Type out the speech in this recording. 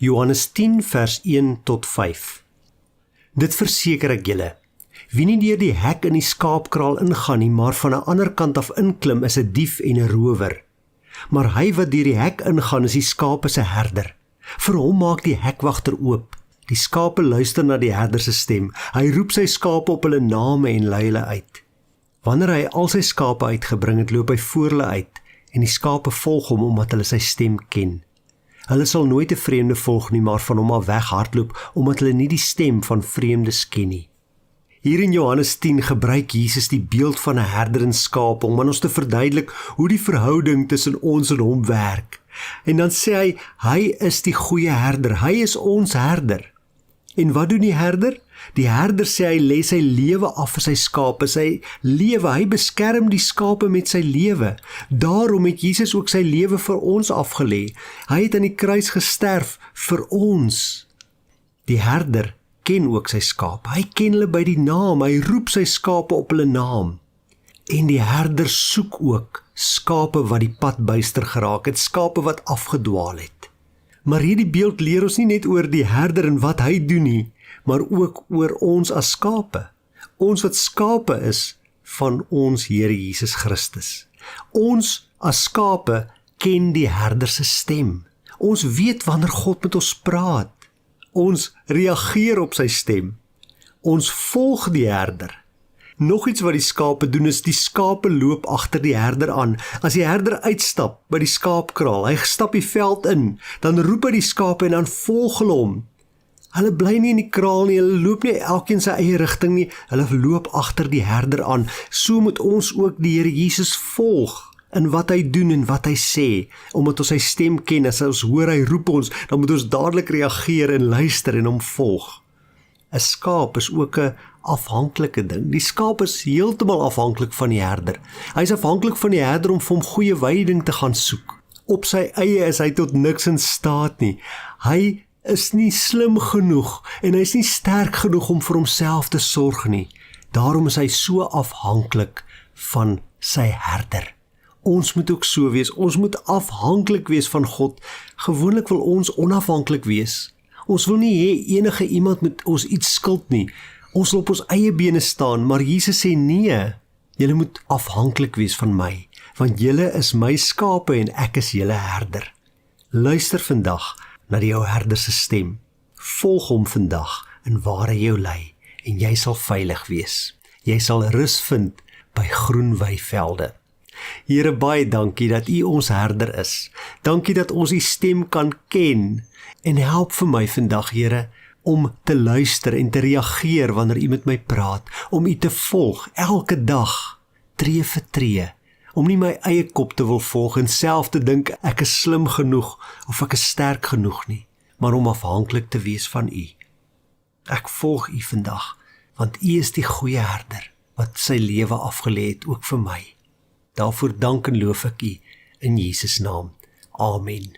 Johannes 10 vers 1 tot 5. Dit verseker ek julle, wie nie deur die hek in die skaapkraal ingaan nie, maar van 'n ander kant af inklim, is 'n dief en 'n rower. Maar hy wat deur die hek ingaan, is die skape se herder. Vir hom maak die hekwagter oop. Die skape luister na die herder se stem. Hy roep sy skape op hulle name en lei hulle uit. Wanneer hy al sy skape uitgebring het, loop hy voor hulle uit, en die skape volg hom omdat hulle sy stem ken. Hulle sal nooit 'n vreemde volg nie, maar van hom af weghardloop, omdat hulle nie die stem van vreemdes ken nie. Hier in Johannes 10 gebruik Jesus die beeld van 'n herder en skaap om aan ons te verduidelik hoe die verhouding tussen ons en hom werk. En dan sê hy is die goeie herder, hy is ons herder. En wat doen die herder? Die herder sê hy lê sy lewe af vir sy skape, sy lewe, hy beskerm die skape met sy lewe. Daarom het Jesus ook sy lewe vir ons afgelê. Hy het aan die kruis gesterf vir ons. Die herder ken ook sy skape, hy ken hulle by die naam, hy roep sy skape op hulle naam. En die herder soek ook skape wat die pad byster geraak het, skape wat afgedwaal het. Maar hierdie beeld leer ons nie net oor die herder en wat hy doen nie, maar ook oor ons as skape. Ons wat skape is van ons Here Jesus Christus. Ons as skape ken die herder se stem. Ons weet wanneer God met ons praat. Ons reageer op sy stem. Ons volg die herder. Nog iets wat die skape doen is, die skape loop agter die herder aan. As die herder uitstap by die skaapkraal, hy stap die veld in, dan roep hy die skape en dan volg hulle hom. Hulle bly nie in die kraal nie, hulle loop nie elkeen sy eie rigting nie, hulle loop agter die herder aan. So moet ons ook die Here Jesus volg in wat hy doen en wat hy sê, omdat ons sy stem ken. As ons hoor hy roep ons, dan moet ons dadelik reageer en luister en hom volg. 'n Skaap is ook 'n afhanklike ding. Die skaap is heeltemal afhanklik van die herder. Hy is afhanklik van die herder om vir hom goeie weiding te gaan soek. Op sy eie is hy tot niks in staat nie. Hy is nie slim genoeg en hy is nie sterk genoeg om vir homself te sorg nie. Daarom is hy so afhanklik van sy herder. Ons moet ook so wees. Ons moet afhanklik wees van God. Gewoonlik wil ons onafhanklik wees. Ons wil nie hê enige iemand moet ons iets skuld nie. Ons wil op ons eie bene staan, maar Jesus sê nee, julle moet afhanklik wees van my, want julle is my skape en ek is julle herder. Luister vandag na jou herder se stem. Volg hom vandag in waar hy jou lei en jy sal veilig wees. Jy sal rus vind by groen weivelde. Here, baie dankie dat U ons herder is. Dankie dat ons U stem kan ken en help vir my vandag, Here, om te luister en te reageer wanneer U met my praat, om U te volg elke dag, tree vir tree, om nie my eie kop te wil volg en self te dink ek is slim genoeg of ek is sterk genoeg nie, maar om afhanklik te wees van U. Ek volg U vandag, want U is die goeie herder wat sy lewe afgelê het ook vir my. Daarvoor dank en loof ek U in Jesus naam. Amen.